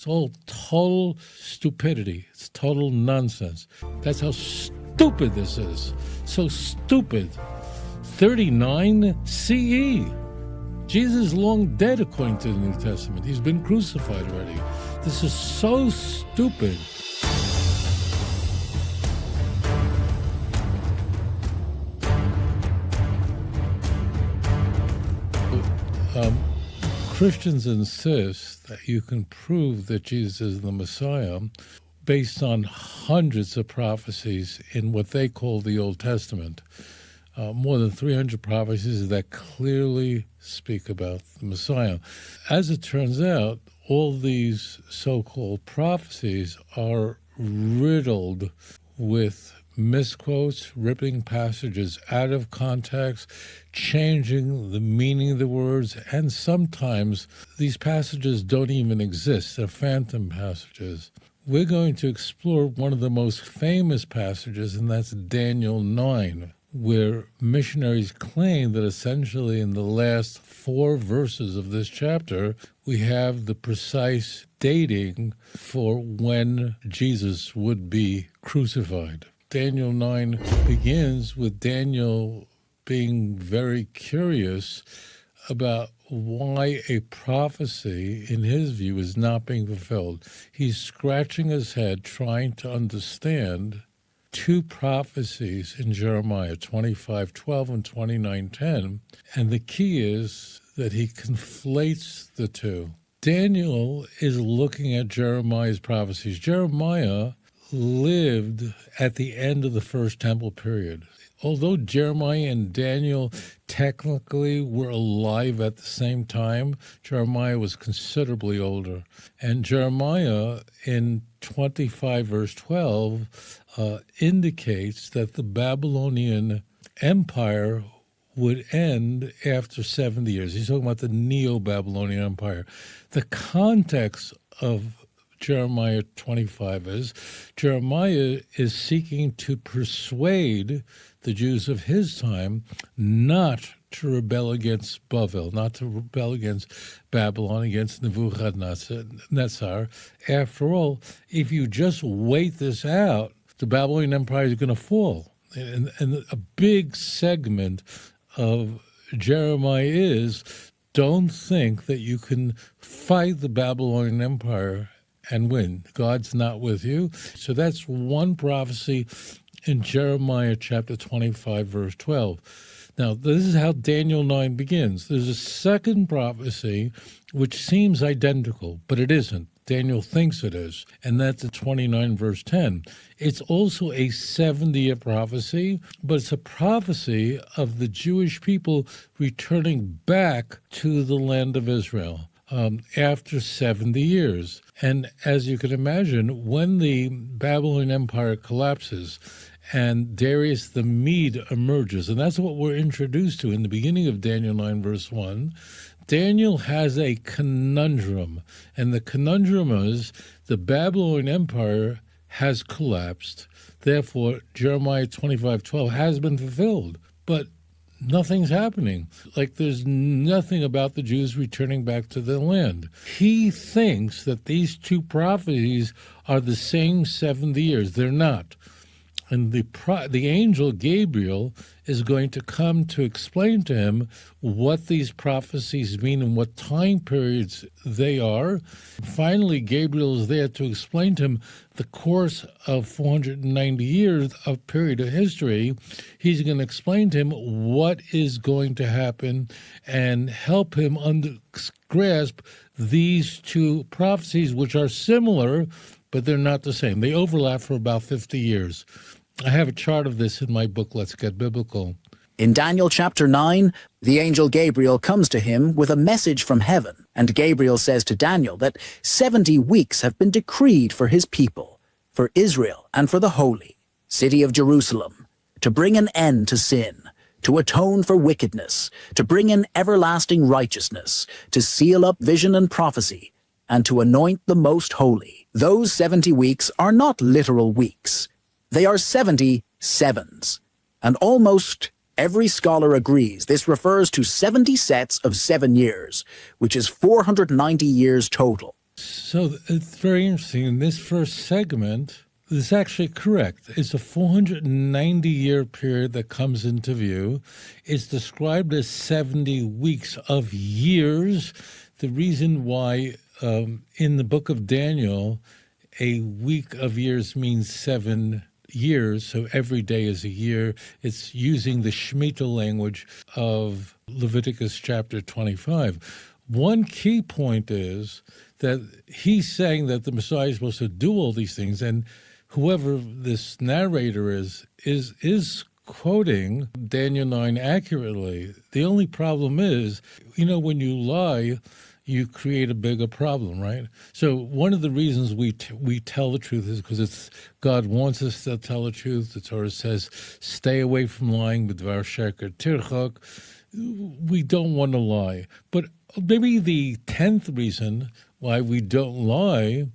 It's all total stupidity. It's total nonsense. That's how stupid this is. So stupid. 39 CE. Jesus is long dead according to the New Testament. He's been crucified already. This is so stupid. Christians insist that you can prove that Jesus is the Messiah based on hundreds of prophecies in what they call the Old Testament. More than 300 prophecies that clearly speak about the Messiah. As it turns out, all these so-called prophecies are riddled with misquotes, ripping passages out of context, changing the meaning of the words, and sometimes these passages don't even exist. They're phantom passages. We're going to explore one of the most famous passages, and that's Daniel 9, where missionaries claim that essentially in the last 4 verses of this chapter, we have the precise dating for when Jesus would be crucified. Daniel 9 begins with Daniel being very curious about why a prophecy, in his view, is not being fulfilled. He's scratching his head trying to understand 2 prophecies in Jeremiah, 25:12 and 29:10, and the key is that he conflates the 2. Daniel is looking at Jeremiah's prophecies. Jeremiah lived at the end of the First Temple period. Although Jeremiah and Daniel technically were alive at the same time, Jeremiah was considerably older. And Jeremiah in 25 verse 12 indicates that the Babylonian Empire would end after 70 years. He's talking about the Neo-Babylonian Empire. The context of Jeremiah 25 is Jeremiah is seeking to persuade the Jews of his time not to rebel against Bavel, not to rebel against Babylon, against Nebuchadnezzar. After all, if you just wait this out, the Babylonian Empire is going to fall. And a big segment of Jeremiah is, don't think that you can fight the Babylonian Empire and win. God's not with you. So that's one prophecy in Jeremiah chapter 25, verse 12. Now, this is how Daniel 9 begins. There's a second prophecy which seems identical, but it isn't. Daniel thinks it is, and that's at 29, verse 10. It's also a 70-year prophecy, but it's a prophecy of the Jewish people returning back to the land of Israel after 70 years. And as you can imagine, when the Babylonian Empire collapses and Darius the Mede emerges, and that's what we're introduced to in the beginning of Daniel 9, verse 1, Daniel has a conundrum, and the conundrum is the Babylonian Empire has collapsed. Therefore, Jeremiah 25:12 has been fulfilled, but nothing's happening. Like there's nothing about the Jews returning back to their land. He thinks that these 2 prophecies are the same 70 years. They're not. And the angel Gabriel is going to come to explain to him what these prophecies mean and what time periods they are. Finally, Gabriel is there to explain to him the course of 490 years of period of history. He's going to explain to him what is going to happen and help him grasp these 2 prophecies, which are similar, but they're not the same. They overlap for about 50 years. I have a chart of this in my book, Let's Get Biblical. In Daniel chapter 9, the angel Gabriel comes to him with a message from heaven, and Gabriel says to Daniel that 70 weeks have been decreed for his people, for Israel and for the holy city of Jerusalem, to bring an end to sin, to atone for wickedness, to bring in everlasting righteousness, to seal up vision and prophecy, and to anoint the most holy. Those 70 weeks are not literal weeks. They are 70 sevens, and almost every scholar agrees this refers to 70 sets of 7 years, which is 490 years total. So it's very interesting. In this first segment, this is actually correct. It's a 490-year period that comes into view. It's described as 70 weeks of years. The reason why in the book of Daniel, a week of years means 7 years, so every day is a year. It's using the Shemitah language of Leviticus chapter 25. One key point is that he's saying that the Messiah is supposed to do all these things, and whoever this narrator is quoting Daniel 9 accurately. The only problem is, when you lie, you create a bigger problem, right? So one of the reasons we tell the truth is because God wants us to tell the truth. The Torah says, stay away from lying, b'dvar sheker tirchak. We don't want to lie. But maybe the 10th reason why we don't lie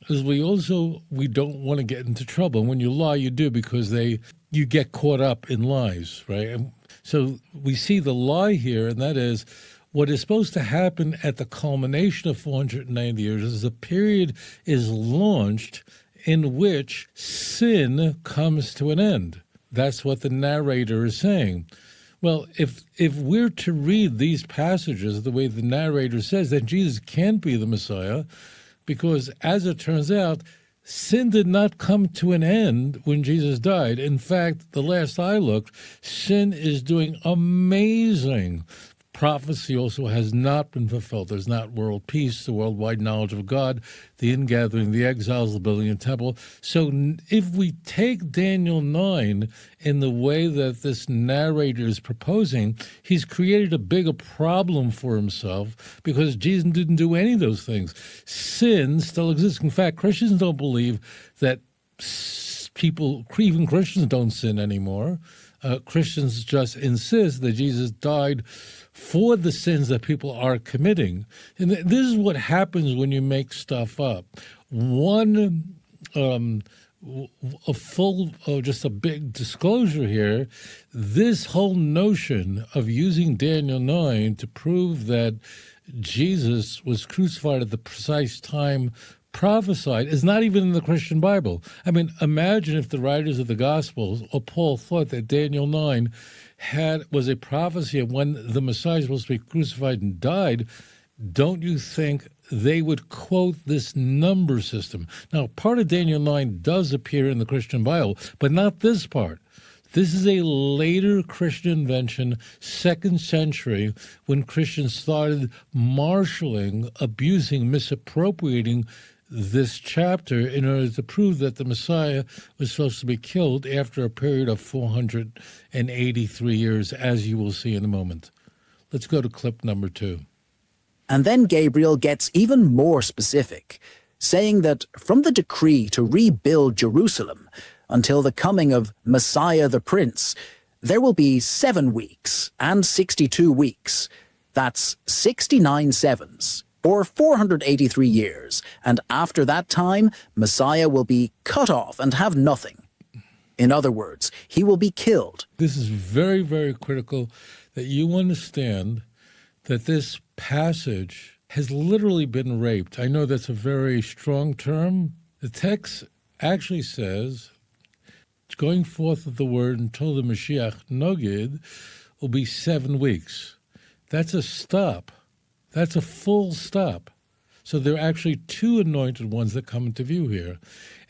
is we don't want to get into trouble. And when you lie, you do, because you get caught up in lies, right? And so we see the lie here, and that is what is supposed to happen at the culmination of 490 years is a period is launched in which sin comes to an end. That's what the narrator is saying. Well, if we're to read these passages the way the narrator says, then Jesus can't be the Messiah, because as it turns out, sin did not come to an end when Jesus died. In fact, the last I looked, sin is doing amazing. Prophecy also has not been fulfilled. There's not world peace, the worldwide knowledge of God, the ingathering, the exiles, the building of the temple. So if we take Daniel 9 in the way that this narrator is proposing, he's created a bigger problem for himself, because Jesus didn't do any of those things. Sin still exists. In fact, Christians don't believe that even Christians don't sin anymore. Christians just insist that Jesus died for the sins that people are committing. And this is what happens when you make stuff up. Just a big disclosure here, this whole notion of using Daniel 9 to prove that Jesus was crucified at the precise time prophesied is not even in the Christian Bible. I mean, imagine if the writers of the Gospels or Paul thought that Daniel 9 was a prophecy of when the Messiah was supposed to be crucified and died. Don't you think they would quote this number system? Now, part of Daniel 9 does appear in the Christian Bible, but not this part. This is a later Christian invention, 2nd century, when Christians started marshaling, abusing, misappropriating this chapter in order to prove that the Messiah was supposed to be killed after a period of 483 years, as you will see in a moment. Let's go to clip number 2. And then Gabriel gets even more specific, saying that from the decree to rebuild Jerusalem until the coming of Messiah the Prince, there will be 7 weeks and 62 weeks. That's 69 sevens, or 483 years, and after that time, Messiah will be cut off and have nothing. In other words, he will be killed. This is very, very critical that you understand that this passage has literally been raped. I know that's a very strong term. The text actually says, going forth of the word until the Mashiach Nogid will be 7 weeks. That's a stop. That's a full stop. So there are actually 2 anointed ones that come into view here.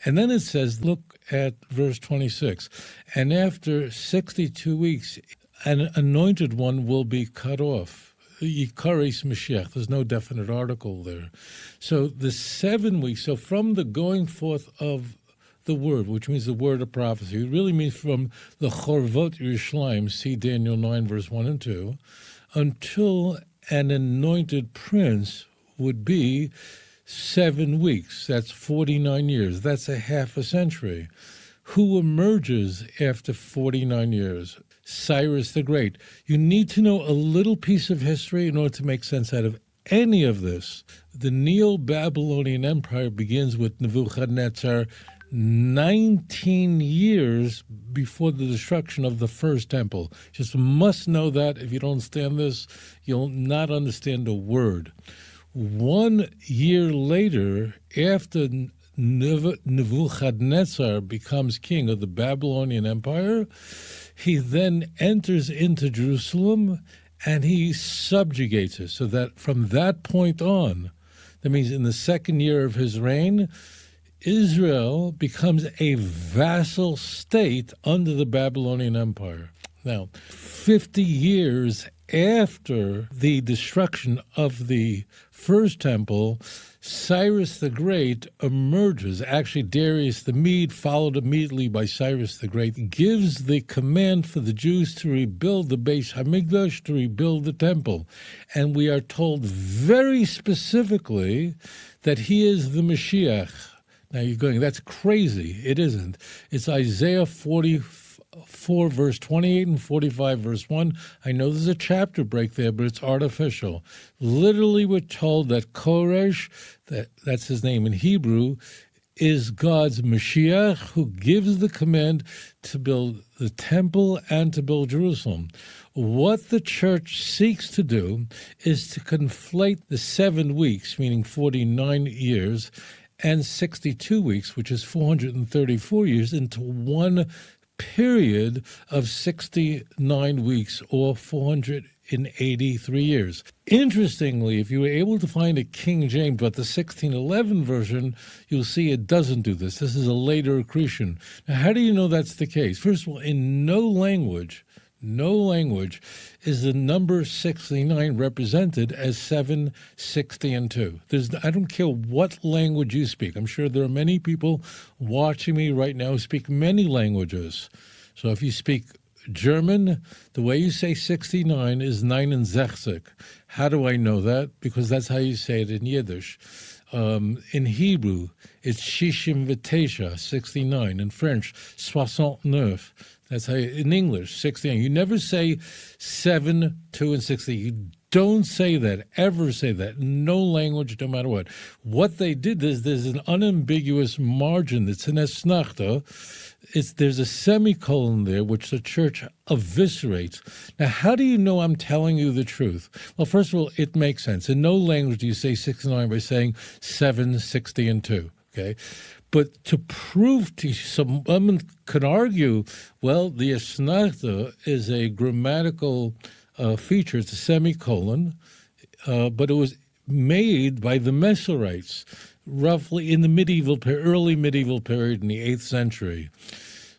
And then it says, look at verse 26, and after 62 weeks, an anointed one will be cut off. Yikaris Mashiach. There's no definite article there. So the 7 weeks, so from the going forth of the word, which means the word of prophecy, it really means from the Chorvot Yerushalayim, see Daniel 9, verse 1 and 2, until an anointed prince would be 7 weeks. That's 49 years. That's a half a century. Who emerges after 49 years? Cyrus the Great. You need to know a little piece of history in order to make sense out of any of this. The Neo-Babylonian Empire begins with Nebuchadnezzar 19 years before the destruction of the first temple. Just must know that. If you don't understand this, you'll not understand a word. 1 year later, after Nebuchadnezzar becomes king of the Babylonian Empire, he then enters into Jerusalem and he subjugates it. So that from that point on, that means in the 2nd year of his reign, Israel becomes a vassal state under the Babylonian Empire. Now, 50 years after the destruction of the first temple, Cyrus the Great emerges. Actually, Darius the Mede, followed immediately by Cyrus the Great, gives the command for the Jews to rebuild the Beis Hamikdash, to rebuild the temple. And we are told very specifically that he is the Mashiach. Now you're going, that's crazy. It isn't. It's Isaiah 44, verse 28 and 45, verse 1. I know there's a chapter break there, but it's artificial. Literally, we're told that Koresh, that's his name in Hebrew, is God's Mashiach, who gives the command to build the temple and to build Jerusalem. What the church seeks to do is to conflate the 7 weeks, meaning 49 years, and 62 weeks, which is 434 years, into one period of 69 weeks, or 483 years. Interestingly, if you were able to find a King James, but the 1611 version, you'll see it doesn't do this. This is a later accretion. Now, how do you know that's the case? First of all, in no language is the number 69 represented as 7, 60, and 2. I don't care what language you speak. I'm sure there are many people watching me right now who speak many languages. So if you speak German, the way you say 69 is 69. How do I know that? Because that's how you say it in Yiddish. In Hebrew, it's 69, 69. In French, 69. That's how in English, 69. You never say 7, 2, and 60. You don't say that, ever say that. No language, no matter what. What they did is there's an unambiguous margin that's an esnachta. There's a semicolon there, which the church eviscerates. Now, how do you know I'm telling you the truth? Well, first of all, it makes sense. In no language do you say 69 by saying 7, 60, and 2, okay? But to prove to someone could argue, well, the esnachta is a grammatical feature. It's a semicolon, but it was made by the Mesorites, roughly in the early medieval period in the 8th century.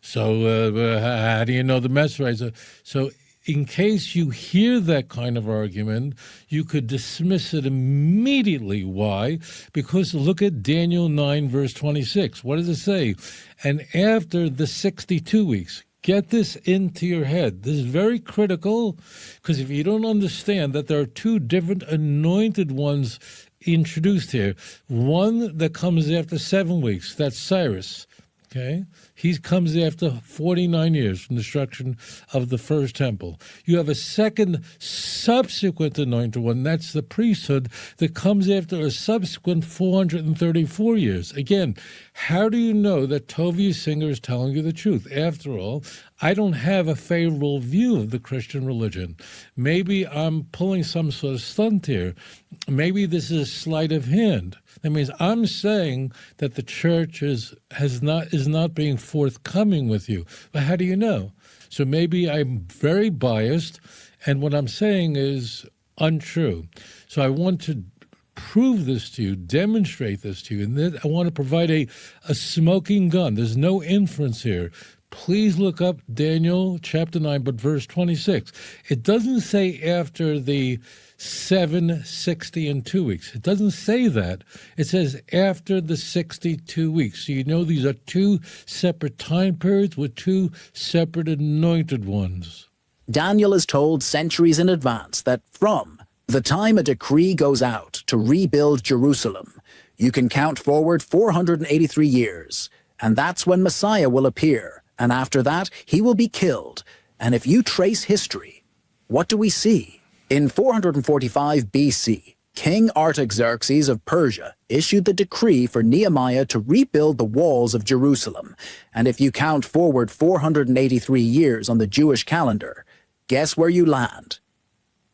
So how do you know the Mesorites? So in case you hear that kind of argument, you could dismiss it immediately. Why? Because look at Daniel 9, verse 26. What does it say? And after the 62 weeks, get this into your head. This is very critical, because if you don't understand that there are 2 different anointed ones introduced here, one that comes after 7 weeks, that's Cyrus. Okay, he comes after 49 years from the destruction of the first temple. You have a second subsequent anointed one, that's the priesthood, that comes after a subsequent 434 years. Again, how do you know that Tovia Singh is telling you the truth? After all, I don't have a favorable view of the Christian religion. Maybe I'm pulling some sort of stunt here. Maybe this is a sleight of hand. That means I'm saying that the church is not being forthcoming with you. But how do you know? So maybe I'm very biased, and what I'm saying is untrue. So I want to prove this to you, demonstrate this to you, and then I want to provide a smoking gun. There's no inference here. Please look up Daniel chapter 9, but verse 26. It doesn't say after the 7, 60, and 2 weeks. It doesn't say that. It says after the 62 weeks. So you know these are 2 separate time periods with 2 separate anointed ones. Daniel is told centuries in advance that from the time a decree goes out to rebuild Jerusalem, you can count forward 483 years, and that's when Messiah will appear. And after that, he will be killed. And if you trace history, what do we see? In 445 BC, King Artaxerxes of Persia issued the decree for Nehemiah to rebuild the walls of Jerusalem. And if you count forward 483 years on the Jewish calendar, guess where you land?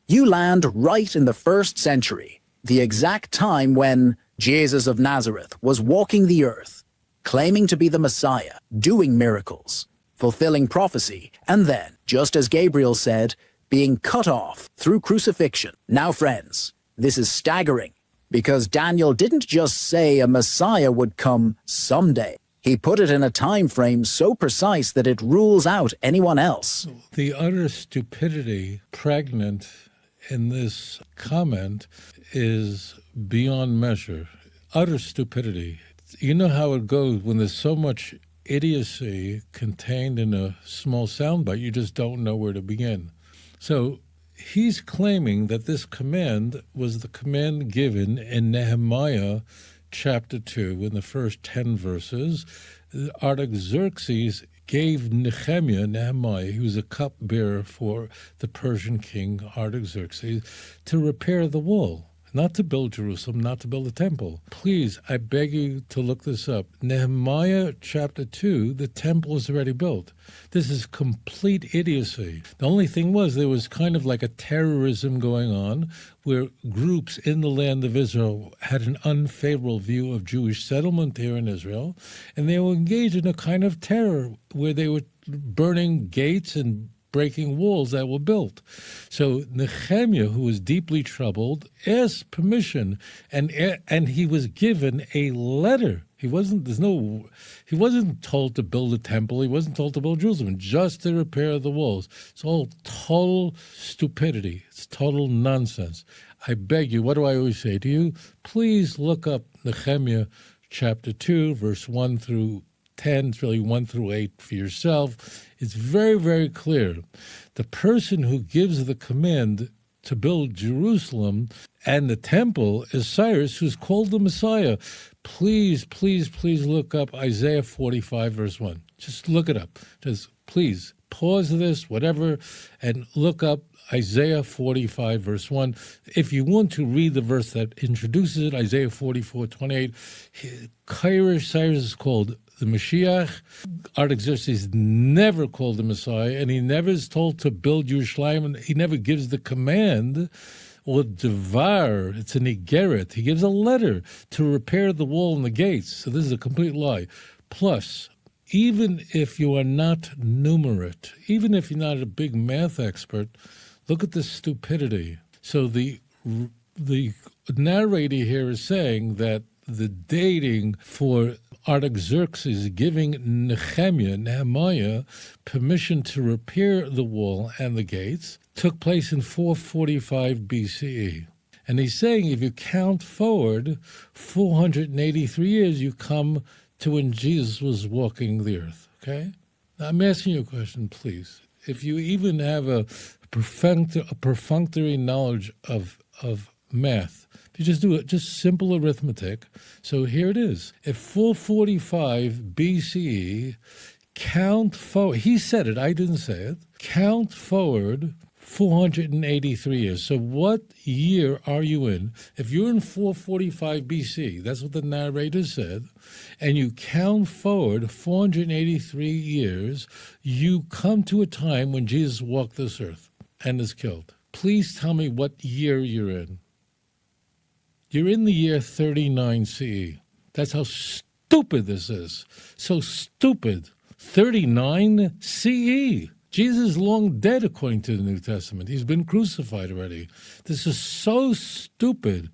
You land right in the 1st century, the exact time when Jesus of Nazareth was walking the earth, claiming to be the Messiah, doing miracles, fulfilling prophecy, and then, just as Gabriel said, being cut off through crucifixion. Now, friends, this is staggering, because Daniel didn't just say a Messiah would come someday. He put it in a time frame so precise that it rules out anyone else. The utter stupidity pregnant in this comment is beyond measure. Utter stupidity. You know how it goes when there's so much idiocy contained in a small soundbite, you just don't know where to begin. So he's claiming that this command was the command given in Nehemiah chapter 2, in the first 10 verses. Artaxerxes gave Nehemiah, he was a cupbearer for the Persian king Artaxerxes, to repair the wall. Not to build Jerusalem, not to build a temple. Please, I beg you to look this up. Nehemiah chapter 2, the temple is already built. This is complete idiocy. The only thing was there was kind of like a terrorism going on where groups in the land of Israel had an unfavorable view of Jewish settlement here in Israel, and they were engaged in a kind of terror where they were burning gates and breaking walls that were built. So Nehemiah, who was deeply troubled, asked permission, and he was given a letter. He wasn't told to build a temple. He wasn't told to build Jerusalem, just to repair the walls. It's all total stupidity. It's total nonsense. I beg you, what do I always say to you? Please look up Nehemiah chapter 2, verse 1 through 10, it's really 1 through 8 for yourself. It's very, very clear. The person who gives the command to build Jerusalem and the temple is Cyrus, who's called the Messiah. Please, please, please look up Isaiah 45, verse 1. Just look it up. Just please pause this, whatever, and look up Isaiah 45, verse 1. If you want to read the verse that introduces it, Isaiah 44, 28, Cyrus is called the Mashiach. Artaxerxes never called the Messiah, and he never is told to build Yerushalayim, and he never gives the command or devar. It's an igeret. He gives a letter to repair the wall and the gates. So this is a complete lie. Plus, even if you are not numerate, even if you're not a big math expert, look at the stupidity. So the narrator here is saying that the dating for Artaxerxes giving Nehemiah permission to repair the wall and the gates took place in 445 BCE. And he's saying if you count forward 483 years, you come to when Jesus was walking the earth, okay? Now, I'm asking you a question, please. If you even have a perfunctory knowledge of math, if you just do it, just simple arithmetic. So here it is. At 445 BCE, count forward. He said it, I didn't say it. Count forward 483 years. So what year are you in? If you're in 445 BC, that's what the narrator said, and you count forward 483 years, you come to a time when Jesus walked this earth and is killed. Please tell me what year you're in. You're in the year 39 CE. That's how stupid this is. So stupid. 39 CE. Jesus is long dead according to the New Testament. He's been crucified already. This is so stupid.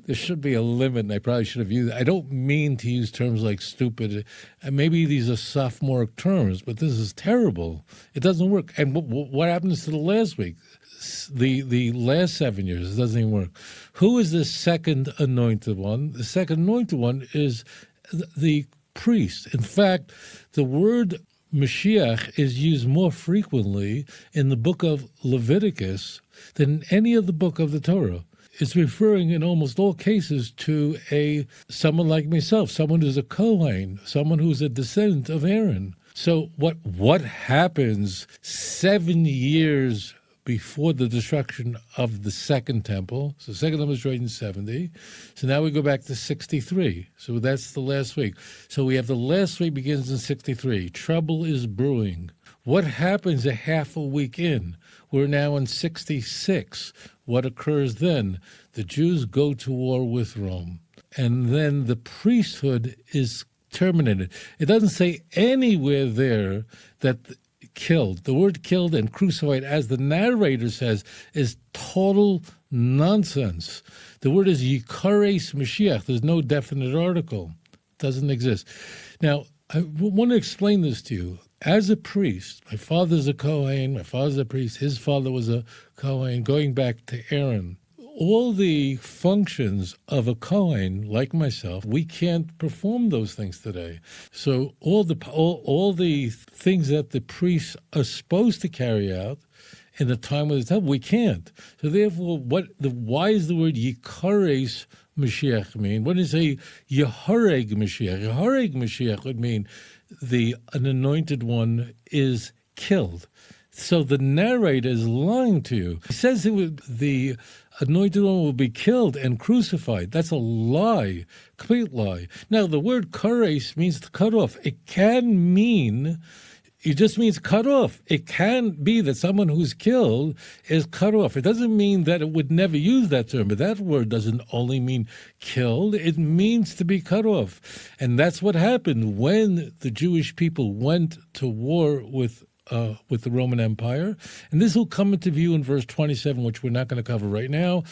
There should be a limit, and I probably should have used it. I don't mean to use terms like stupid. Maybe these are sophomoric terms, but this is terrible. It doesn't work. And what happens to the last week? The last 7 years, it doesn't even work. Who is the second anointed one? The second anointed one is the priest. In fact, the word Mashiach is used more frequently in the book of Leviticus than any other book of the Torah. It's referring in almost all cases to someone like myself, someone who's a Kohen, someone who's a descendant of Aaron. So what happens 7 years before the destruction of the second temple? So the second temple was destroyed in 70. So now we go back to 63. So that's the last week. So we have the last week begins in 63. Trouble is brewing. What happens a half a week in? We're now in 66. what occurs then? The Jews go to war with Rome, and then the priesthood is terminated. It doesn't say anywhere there that killed. The word killed and crucified, as the narrator says, is total nonsense. The word is yikares Mashiach. There's no definite article. It doesn't exist. Now, I want to explain this to you. As a priest, my father's a Kohen, my father's a priest, his father was a Kohen, going back to Aaron. All the functions of a Kohen, like myself, we can't perform those things today. So all the things that the priests are supposed to carry out in the time of the temple, we can't. So therefore, why is the word yikares Mashiach mean? What does it say Yehoreg Mashiach? Yehoreg Mashiach would mean an anointed one is killed. So the narrator is lying to you. He says the anointed one will be killed and crucified. That's a lie, complete lie. Now, the word kares means to cut off. It just means cut off. It can be that someone who's killed is cut off. It doesn't mean that it would never use that term, but that word doesn't only mean killed. It means to be cut off. And that's what happened when the Jewish people went to war with the Roman Empire. And this will come into view in verse 27, which we're not going to cover right now.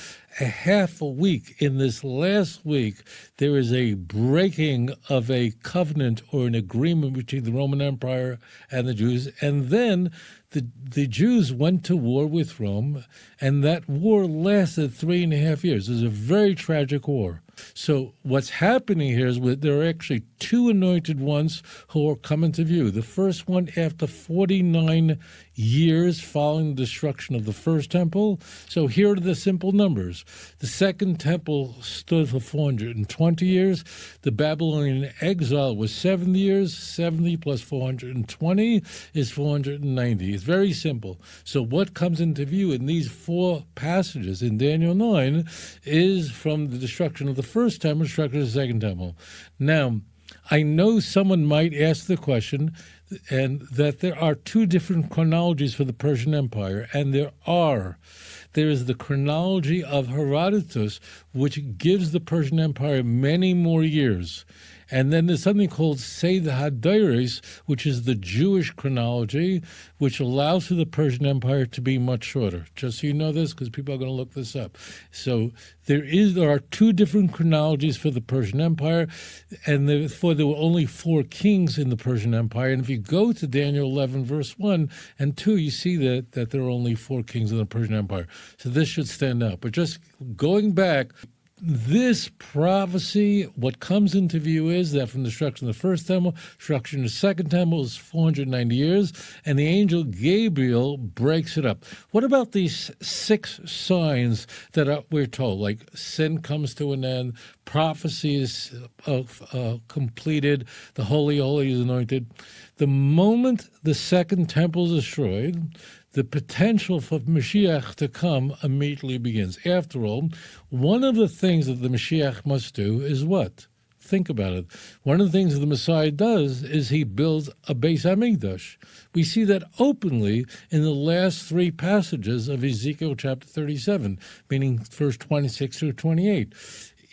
A half a week, in this last week, there is a breaking of a covenant or an agreement between the Roman Empire and the Jews. And then the Jews went to war with Rome, and that war lasted 3.5 years. It was a very tragic war. So what's happening here is there are actually two anointed ones who are coming to view. The first one after 49 years following the destruction of the first temple. So here are the simple numbers. The second temple stood for 420 years. The Babylonian exile was 70 years. 70 plus 420 is 490. It's very simple. So what comes into view in these four passages in Daniel 9 is from the destruction of the first temple, destruction of the second temple. Now, I know someone might ask the question, and that there are two different chronologies for the Persian Empire, and there is the chronology of Herodotus, which gives the Persian Empire many more years. And then there's something called Seder HaDaires, which is the Jewish chronology, which allows for the Persian Empire to be much shorter. Just so you know this, because people are going to look this up. So there are two different chronologies for the Persian Empire, and therefore there were only 4 kings in the Persian Empire. And if you go to Daniel 11, verse 1 and 2, you see that there are only 4 kings in the Persian Empire. So this should stand out. But just going back, this prophecy, what comes into view is that from the destruction of the first temple, destruction of the second temple is 490 years, and the angel Gabriel breaks it up. What about these 6 signs that we're told? Like sin comes to an end, prophecy is completed, the Holy is anointed. The moment the second temple is destroyed, the potential for Mashiach to come immediately begins. After all, one of the things that the Mashiach must do is what? Think about it. One of the things that the Messiah does is he builds a Beis HaMikdash. We see that openly in the last 3 passages of Ezekiel chapter 37, meaning verse 26 through 28.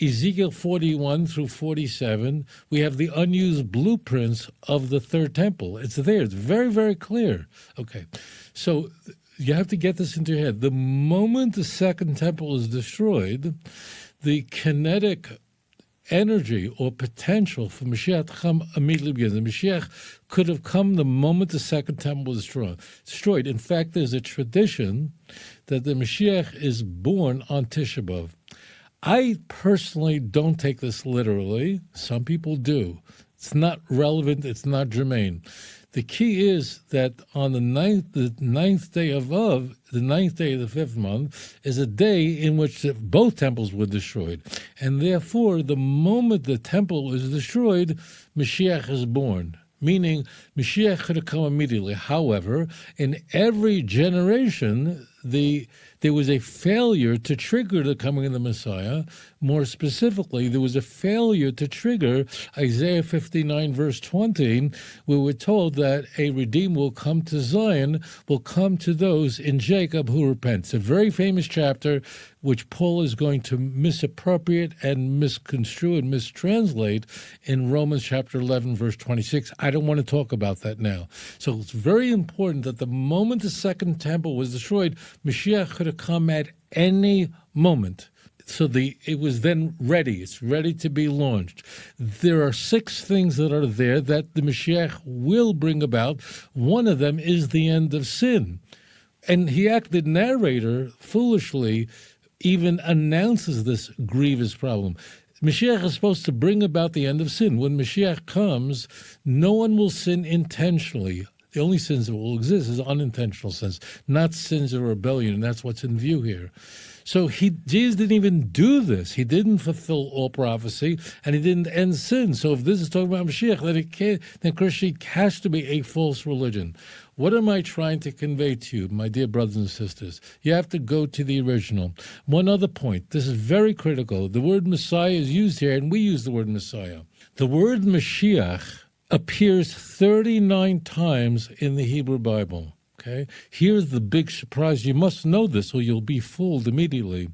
Ezekiel 41 through 47, we have the unused blueprints of the third temple. It's there. It's very, very clear. Okay, so you have to get this into your head. The moment the second temple is destroyed, the kinetic energy or potential for Mashiach to come immediately begins. The Mashiach could have come the moment the second temple was destroyed. In fact, there's a tradition that the Mashiach is born on Tisha B'Av. I personally don't take this literally. Some people do. It's not relevant. It's not germane. The key is that on the ninth day of Av, the 9th day of the 5th month, is a day in which both temples were destroyed. And therefore, the moment the temple was destroyed, Mashiach is born. Meaning, Mashiach could have come immediately. However, in every generation, there was a failure to trigger the coming of the Messiah, More specifically, there was a failure to trigger Isaiah 59, verse 20, where we're told that a Redeemer will come to Zion, will come to those in Jacob who repent. It's a very famous chapter which Paul is going to misappropriate and misconstrue and mistranslate in Romans chapter 11, verse 26. I don't want to talk about that now. So it's very important that the moment the second temple was destroyed, Mashiach could have come at any moment. So it was then ready. It's ready to be launched. There are 6 things that are there that the Mashiach will bring about. One of them is the end of sin. And the narrator, foolishly, even announces this grievous problem. Mashiach is supposed to bring about the end of sin. When Mashiach comes, no one will sin intentionally. The only sins that will exist is unintentional sins, not sins of rebellion, and that's what's in view here. So Jesus didn't even do this. He didn't fulfill all prophecy, and he didn't end sin. So if this is talking about Mashiach, then Christianity has to be a false religion. What am I trying to convey to you, my dear brothers and sisters? You have to go to the original. One other point. This is very critical. The word Messiah is used here, and we use the word Messiah. The word Mashiach appears 39 times in the Hebrew Bible. Okay? Here's the big surprise. You must know this or you'll be fooled immediately.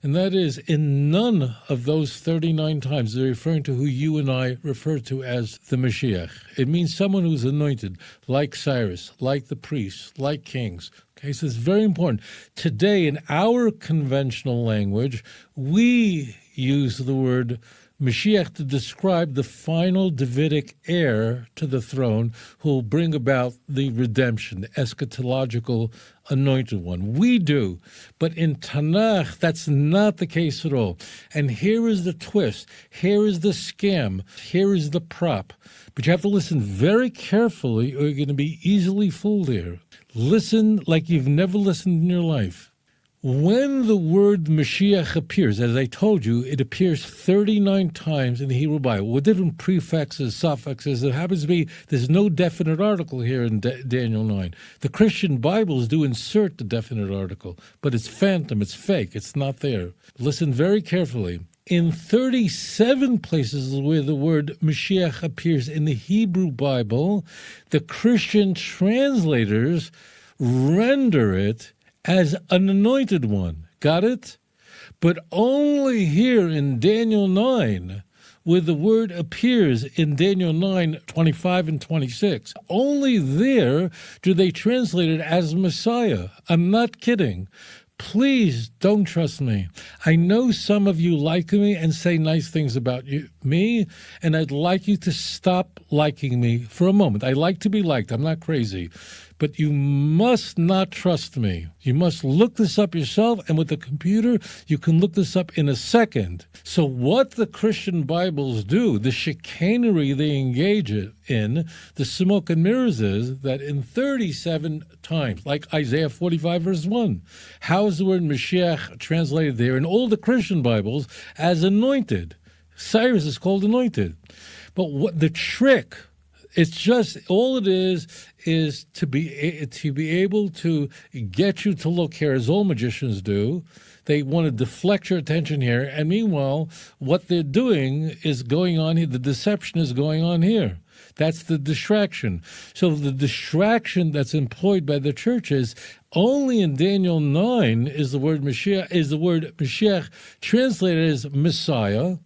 And that is, in none of those 39 times, they're referring to who you and I refer to as the Mashiach. It means someone who's anointed, like Cyrus, like the priests, like kings. Okay, so it's very important. Today, in our conventional language, we use the word Mashiach to describe the final Davidic heir to the throne who will bring about the redemption, the eschatological anointed one. We do. But in Tanakh, that's not the case at all. And here is the twist. Here is the scam. Here is the prop. But you have to listen very carefully or you're going to be easily fooled here. Listen like you've never listened in your life. When the word Mashiach appears, as I told you, it appears 39 times in the Hebrew Bible with different prefixes, suffixes. It happens to be there's no definite article here in Daniel 9. The Christian Bibles do insert the definite article, but it's phantom, it's fake, it's not there. Listen very carefully. In 37 places where the word Mashiach appears in the Hebrew Bible, the Christian translators render it as an anointed one. Got it? But only here in Daniel 9, where the word appears in Daniel 9, 25 and 26, only there do they translate it as Messiah. I'm not kidding. Please don't trust me. I know some of you like me and say nice things about me, and I'd like you to stop liking me for a moment. I like to be liked. I'm not crazy. But you must not trust me. You must look this up yourself, and with the computer, you can look this up in a second. So what the Christian Bibles do, the chicanery they engage in, the smoke and mirrors is that in 37 times, like Isaiah 45, verse 1, how is the word Mashiach translated there in all the Christian Bibles as anointed? Cyrus is called anointed. But what the trick, it's just, all it is to be able to get you to look here, as all magicians do. They want to deflect your attention here, and meanwhile, what they're doing is going on here. The deception is going on here. That's the distraction. So the distraction that's employed by the church is only in Daniel 9 is the word Mashiach translated as Messiah.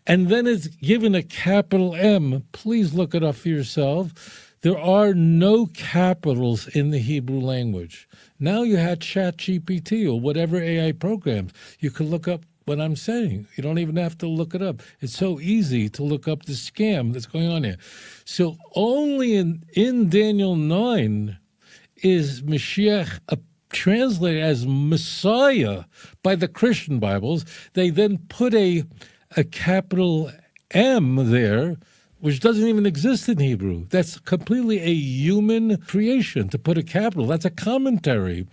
And then it's given a capital M. Please look it up for yourself. There are no capitals in the Hebrew language. Now you had ChatGPT or whatever AI programs. You can look up what I'm saying. You don't even have to look it up. It's so easy to look up the scam that's going on here. So only in Daniel 9 is Mashiach translated as Messiah by the Christian Bibles. They then put a capital M there, which doesn't even exist in Hebrew. That's completely a human creation, to put a capital. That's a commentary.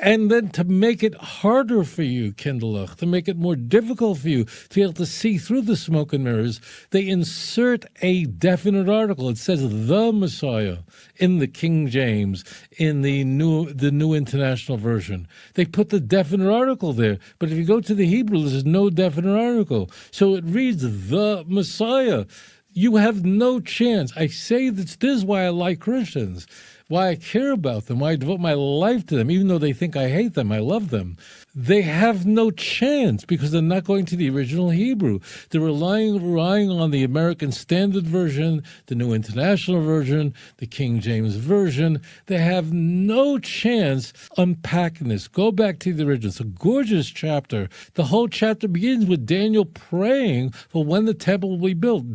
And then to make it harder for you, Kinderlach, to make it more difficult for you to be able to see through the smoke and mirrors, they insert a definite article. It says the Messiah in the King James, in the New International Version. They put the definite article there. But if you go to the Hebrew, there's no definite article. So it reads the Messiah. You have no chance. I say this is why I like Christians, why I care about them, why I devote my life to them, even though they think I hate them, I love them. They have no chance because they're not going to the original Hebrew. They're relying on the American Standard Version, the New International Version, the King James Version. They have no chance unpacking this. Go back to the original. It's a gorgeous chapter. The whole chapter begins with Daniel praying for when the temple will be built.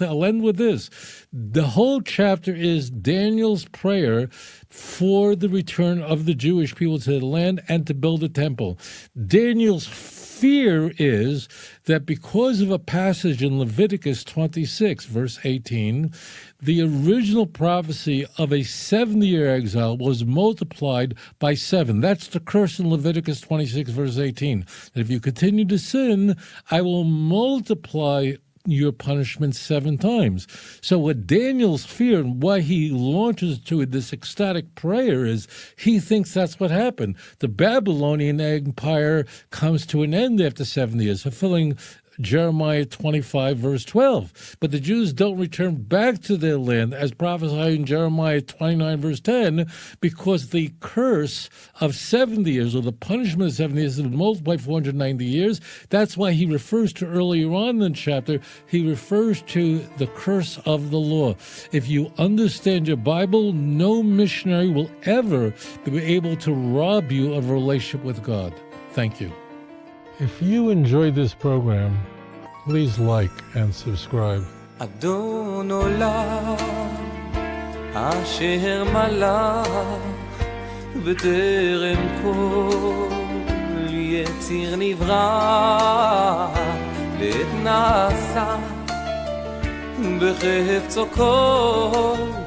I'll end with this. The whole chapter is Daniel's prayer for the return of the Jewish people to the land and to build a temple. Daniel's fear is that because of a passage in Leviticus 26, verse 18, the original prophecy of a 70-year exile was multiplied by 7. That's the curse in Leviticus 26, verse 18. That if you continue to sin, I will multiply your punishment 7 times. So what Daniel's fear and why he launches to this ecstatic prayer is he thinks that's what happened. The Babylonian Empire comes to an end after 70 years, fulfilling Jeremiah 25, verse 12. But the Jews don't return back to their land as prophesied in Jeremiah 29, verse 10, because the curse of 70 years, or the punishment of 70 years, is multiplied 490 years. That's why he refers to earlier on in the chapter, he refers to the curse of the law. If you understand your Bible, no missionary will ever be able to rob you of a relationship with God. Thank you. If you enjoyed this program, please like and subscribe. אדון עולם אשר מלך בטרם כל יציר נברא לעת נעשה בחפצו כל